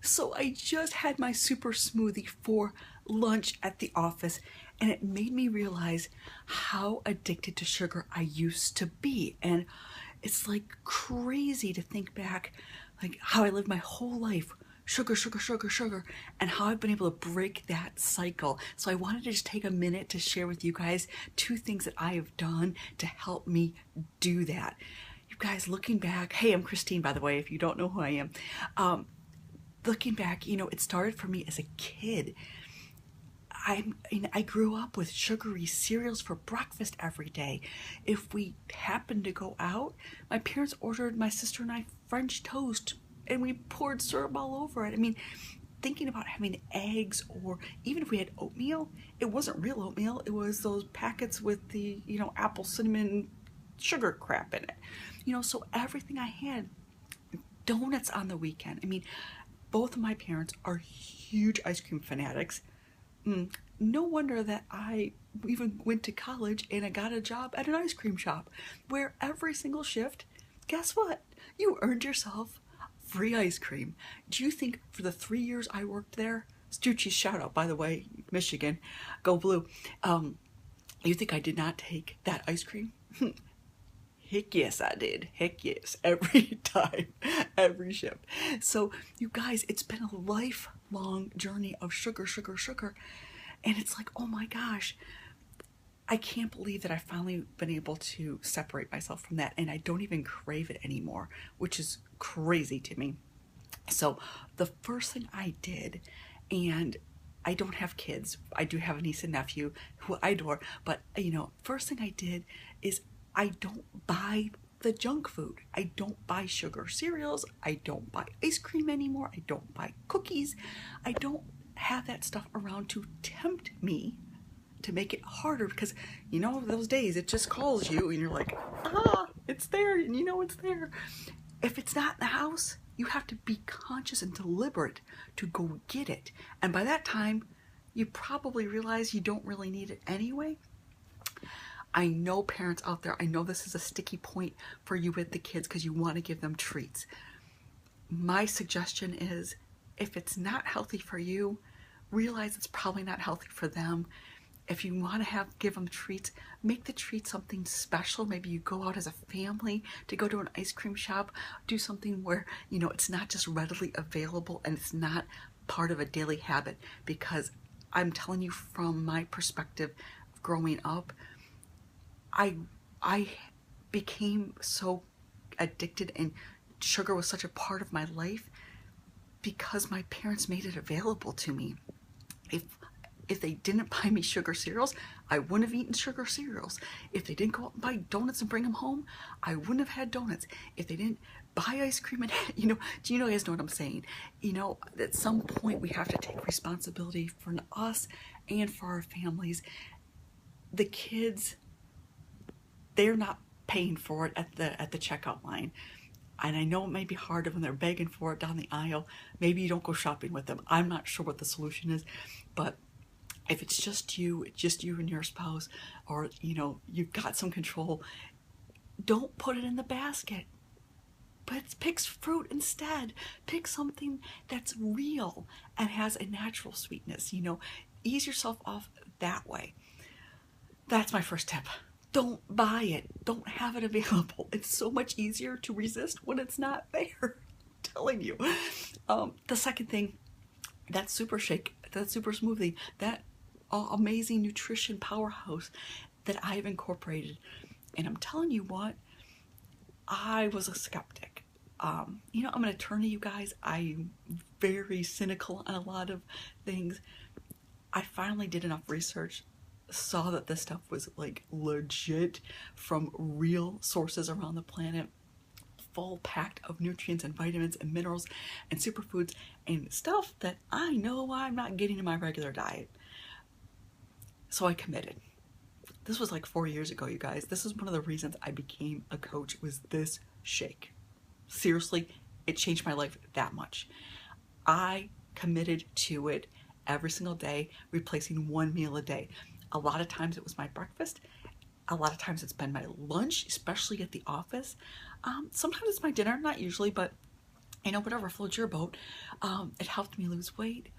So I just had my super smoothie for lunch at the office, and it made me realize how addicted to sugar I used to be. And it's like crazy to think back, like how I lived my whole life sugar, sugar, sugar, sugar, and how I've been able to break that cycle. So I wanted to just take a minute to share with you guys 2 things that I have done to help me do that. You guys, looking back, hey, I'm Christine, by the way, if you don't know who I am. Looking back, it started for me as a kid. I grew up with sugary cereals for breakfast every day. If we happened to go out, my parents ordered my sister and I French toast, and we poured syrup all over it. I mean, thinking about having eggs, or even if we had oatmeal, it wasn't real oatmeal. It was those packets with the, apple cinnamon sugar crap in it. So everything I had. Donuts on the weekend. I mean, both of my parents are huge ice cream fanatics. No wonder that I even went to college and I got a job at an ice cream shop where every single shift, guess what? You earned yourself free ice cream. Do you think for the 3 years I worked there, Stucci's shout out, by the way, Michigan, go blue, you think I did not take that ice cream? Heck yes, I did. Heck yes. Every time, every shift. So, you guys, it's been a lifelong journey of sugar, sugar, sugar. And it's like, oh my gosh, I can't believe that I've finally been able to separate myself from that. And I don't even crave it anymore, which is crazy to me. So, the first thing I did, and I don't have kids, I do have a niece and nephew who I adore, but, first thing I did is I don't buy the junk food. I don't buy sugar cereals. I don't buy ice cream anymore. I don't buy cookies. I don't have that stuff around to tempt me, to make it harder, because those days it just calls you and you're like, it's there, and it's there. If it's not in the house, you have to be conscious and deliberate to go get it. And by that time, you probably realize you don't really need it anyway. I know parents out there, I know this is a sticky point for you with the kids because you want to give them treats. My suggestion is, if it's not healthy for you, realize it's probably not healthy for them. If you want to give them treats, make the treat something special. Maybe you go out as a family to go to an ice cream shop, do something where, it's not just readily available and it's not part of a daily habit. Because I'm telling you, from my perspective of growing up, I became so addicted, and sugar was such a part of my life because my parents made it available to me. If they didn't buy me sugar cereals, I wouldn't have eaten sugar cereals. If they didn't go out and buy donuts and bring them home, I wouldn't have had donuts. If they didn't buy ice cream, and do you guys know what I'm saying? At some point we have to take responsibility for us and for our families. The kids, they're not paying for it at the checkout line. And I know it may be hard when they're begging for it down the aisle. Maybe you don't go shopping with them. I'm not sure what the solution is, but if it's just you and your spouse, or you've got some control, don't put it in the basket. But pick fruit instead. Pick something that's real and has a natural sweetness. Ease yourself off that way. That's my first tip. Don't buy it. Don't have it available. It's so much easier to resist when it's not there. I'm telling you. The second thing, that super shake, that super smoothie, that amazing nutrition powerhouse that I've incorporated. And I'm telling you what, I was a skeptic. I'm going to turn to you guys. I'm very cynical on a lot of things. I finally did enough research, saw that this stuff was like legit from real sources around the planet, full packed of nutrients and vitamins and minerals and superfoods and stuff that I know I'm not getting in my regular diet. So I committed. This was like 4 years ago, you guys. This is one of the reasons I became a coach, was this shake. Seriously, it changed my life that much. I committed to it every single day, replacing one meal a day. A lot of times it was my breakfast. A lot of times it's been my lunch, especially at the office. Sometimes it's my dinner, not usually, but whatever floats your boat. It helped me lose weight,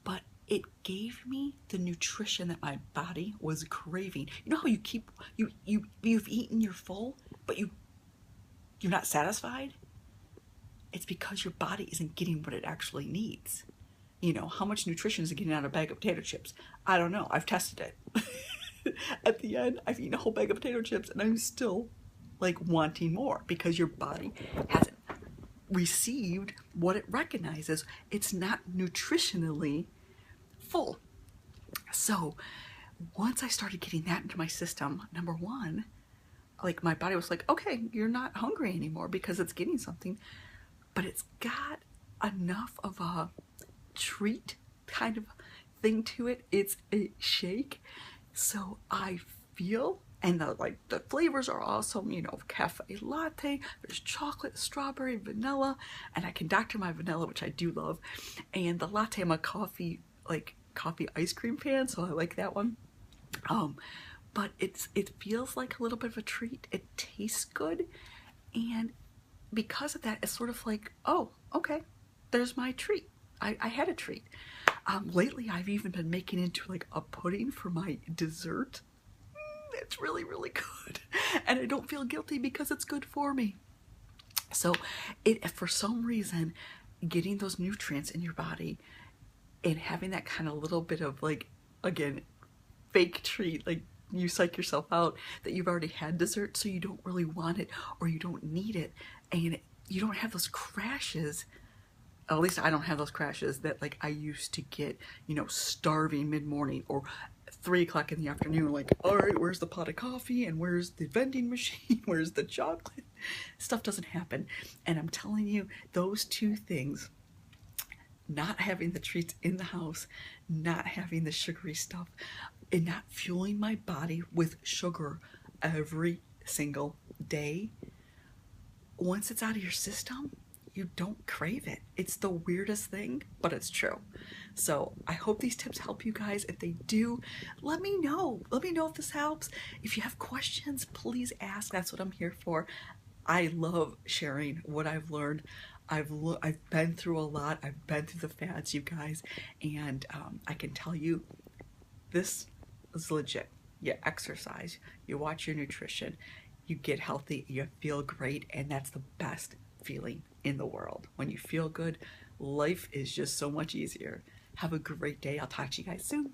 but it gave me the nutrition that my body was craving. You know how you've eaten, you're full, but you're not satisfied? It's because your body isn't getting what it actually needs. How much nutrition is it getting out of a bag of potato chips? I don't know. I've tested it. At the end, I've eaten a whole bag of potato chips and I'm still like wanting more because your body hasn't received what it recognizes. It's not nutritionally full. So once I started getting that into my system, number one, like my body was like, okay, you're not hungry anymore because it's getting something, but it's got enough of a treat kind of thing to it. It's a shake. So I feel, and the flavors are awesome, cafe latte, there's chocolate, strawberry, vanilla, and I can doctor my vanilla, which I do love. And the latte, I'm a coffee ice cream fan, so I like that one. But it feels like a little bit of a treat. It tastes good, and because of that, it's sort of like, oh, okay, there's my treat. I had a treat. Lately, I've even been making into like a pudding for my dessert. It's really, really good, and I don't feel guilty because it's good for me. So, for some reason, getting those nutrients in your body and having that kind of little bit of like, again, fake treat, like you psych yourself out that you've already had dessert, so you don't really want it or you don't need it, and you don't have those crashes. At least I don't have those crashes that like I used to get, starving mid-morning or 3 o'clock in the afternoon, like, all right, where's the pot of coffee and where's the vending machine, where's the chocolate? Stuff doesn't happen. And I'm telling you, those two things, not having the treats in the house, not having the sugary stuff, and not fueling my body with sugar every single day, once it's out of your system, you don't crave it. It's the weirdest thing, but it's true. So I hope these tips help you guys. If they do, let me know. Let me know if this helps. If you have questions, please ask. That's what I'm here for. I love sharing what I've learned. I've been through a lot. I've been through the fads, you guys, and I can tell you this is legit. You exercise, you watch your nutrition, you get healthy, you feel great, and that's the best feeling in the world. When you feel good, life is just so much easier. Have a great day. I'll talk to you guys soon.